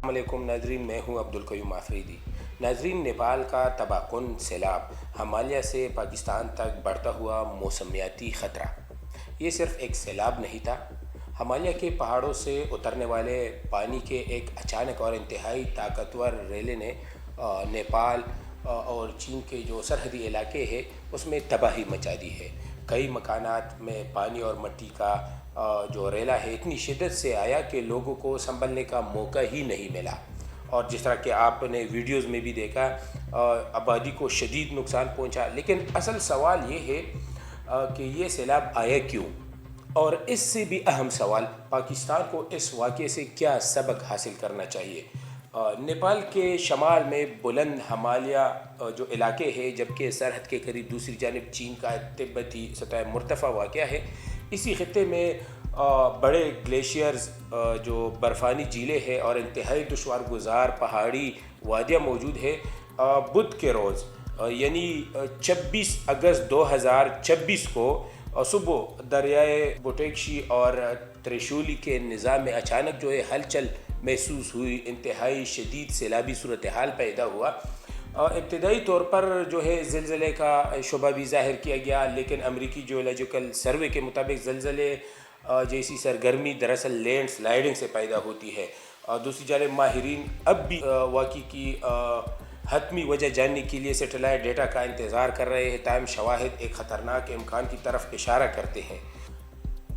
السلام علیکم ناظرین، میں ہوں عبدالقیوم آفریدی۔ ناظرین، نیپال کا تباہ کن سیلاب ہمالیہ سے پاکستان تک بڑھتا ہوا موسمیاتی خطرہ، یہ صرف ایک سیلاب نہیں تھا۔ ہمالیہ کے پہاڑوں سے اترنے والے پانی کے ایک اچانک اور انتہائی طاقتور ریلے نے نیپال اور چین کے جو سرحدی علاقے ہیں اس میں تباہی مچا دی ہے۔ کئی مکانات میں پانی اور مٹی کا جو ریلا ہے اتنی شدت سے آیا کہ لوگوں کو سنبھلنے کا موقع ہی نہیں ملا، اور جس طرح کہ آپ نے ویڈیوز میں بھی دیکھا آبادی کو شدید نقصان پہنچا۔ لیکن اصل سوال یہ ہے کہ یہ سیلاب آیا کیوں، اور اس سے بھی اہم سوال پاکستان کو اس واقعے سے کیا سبق حاصل کرنا چاہیے۔ نیپال کے شمال میں بلند ہمالیہ جو علاقے ہیں، جبکہ سرحد کے قریب دوسری جانب چین کا تبتی سطح مرتفع واقع ہے۔ اسی خطے میں بڑے گلیشیئرز جو برفانی جھیلیں ہیں اور انتہائی دشوار گزار پہاڑی وادیاں موجود ہے۔ بدھ کے روز یعنی 26 اگست 2026 کو صبح دریائے بوٹیکشی اور تریشولی کے نظام میں اچانک جو ہے ہلچل محسوس ہوئی، انتہائی شدید سیلابی صورتحال پیدا ہوا۔ ابتدائی طور پر جو ہے زلزلے کا شبہ بھی ظاہر کیا گیا، لیکن امریکی جیولوجیکل سروے کے مطابق زلزلے جیسی سرگرمی دراصل لینڈ سلائیڈنگ سے پیدا ہوتی ہے۔ دوسری جانب ماہرین اب بھی واقعے کی حتمی وجہ جاننے کے لیے سیٹلائٹ ڈیٹا کا انتظار کر رہے ہیں، تاہم شواہد ایک خطرناک امکان کی طرف اشارہ کرتے ہیں۔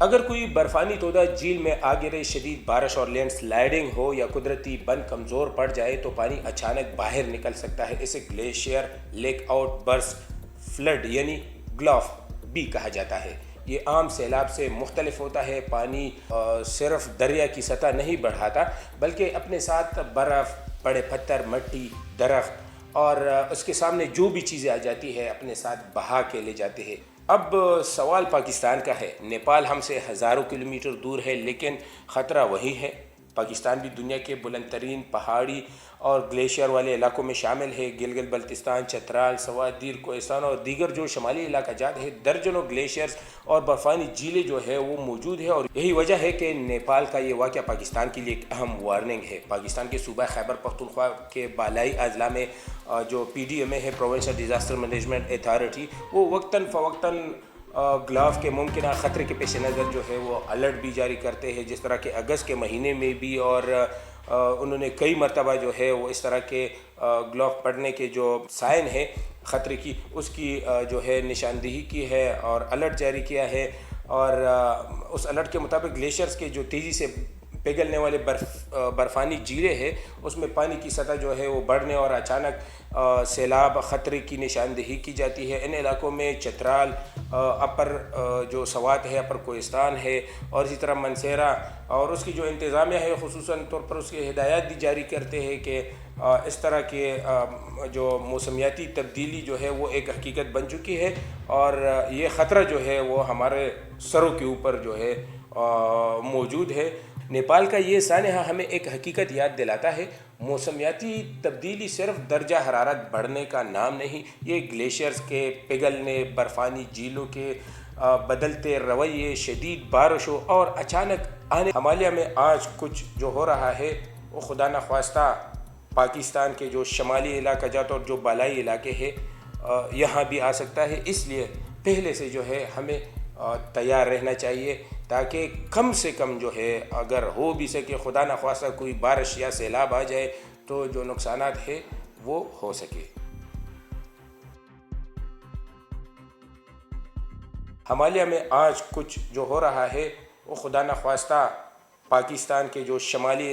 اگر کوئی برفانی تودہ جھیل میں آ گرے، شدید بارش اور لینڈ سلائیڈنگ ہو یا قدرتی بند کمزور پڑ جائے تو پانی اچانک باہر نکل سکتا ہے۔ اسے glacier lake outburst flood یعنی گلاف بھی کہا جاتا ہے۔ یہ عام سیلاب سے مختلف ہوتا ہے۔ پانی صرف دریا کی سطح نہیں بڑھاتا، بلکہ اپنے ساتھ برف، بڑے پتھر، مٹی، درخت اور اس کے سامنے جو بھی چیزیں آ جاتی ہے اپنے ساتھ بہا کے لے جاتے ہیں۔ اب سوال پاکستان کا ہے۔ نیپال ہم سے ہزاروں کلومیٹر دور ہے، لیکن خطرہ وہی ہے۔ پاکستان بھی دنیا کے بلند ترین پہاڑی اور گلیشیئر والے علاقوں میں شامل ہے۔ گلگت بلتستان، چترال، سواتدیر، کوہستان اور دیگر جو شمالی علاقہ جات ہیں، درجنوں گلیشیئرز اور برفانی جھیلیں جو ہے وہ موجود ہے، اور یہی وجہ ہے کہ نیپال کا یہ واقعہ پاکستان کے لیے ایک اہم وارننگ ہے۔ پاکستان کے صوبہ خیبر پختونخوا کے بالائی اضلاع میں جو PDMA ہے، پروونشل ڈیزاسٹر مینجمنٹ اتھارٹی، وہ وقتاً فوقتاً گلاف کے ممکنہ خطرے کے پیش نظر جو ہے وہ الرٹ بھی جاری کرتے ہیں، جس طرح کہ اگست کے مہینے میں بھی، اور انہوں نے کئی مرتبہ جو ہے وہ اس طرح کے گلاف پڑنے کے جو سائن ہے خطرے کی، اس کی جو ہے نشاندہی کی ہے اور الرٹ جاری کیا ہے۔ اور اس الرٹ کے مطابق گلیشیئرز کے جو تیزی سے پگھلنے والے برفانی جھیلیں ہیں اس میں پانی کی سطح جو ہے وہ بڑھنے اور اچانک سیلاب خطرے کی نشاندہی کی جاتی ہے۔ ان علاقوں میں چترال، اپر جو سوات ہے، اپر کوہستان ہے، اور اسی طرح منسیرا اور اس کی جو انتظامیہ ہے خصوصاً طور پر اس کی ہدایات بھی جاری کرتے ہیں کہ اس طرح کے جو موسمیاتی تبدیلی جو ہے وہ ایک حقیقت بن چکی ہے، اور یہ خطرہ جو ہے وہ ہمارے سروں کے اوپر جو ہے موجود ہے۔ نیپال کا یہ سانحہ ہمیں ایک حقیقت یاد دلاتا ہے: موسمیاتی تبدیلی صرف درجہ حرارت بڑھنے کا نام نہیں، یہ گلیشیئرز کے پگھلنے، برفانی جھیلوں کے بدلتے رویے، شدید بارشوں اور اچانک آنے۔ ہمالیہ میں آج کچھ جو ہو رہا ہے وہ خدا نخواستہ پاکستان کے جو شمالی علاقہ جات اور جو بالائی علاقے ہیں یہاں بھی آ سکتا ہے۔ اس لیے پہلے سے جو ہے ہمیں تیار رہنا چاہیے، تاکہ کم سے کم جو ہے اگر ہو بھی سکے خدا نخواستہ کوئی بارش یا سیلاب آ جائے تو جو نقصانات ہے وہ ہو سکے۔ ہمالیہ میں آج کچھ جو ہو رہا ہے وہ خدا نخواستہ پاکستان کے جو شمالی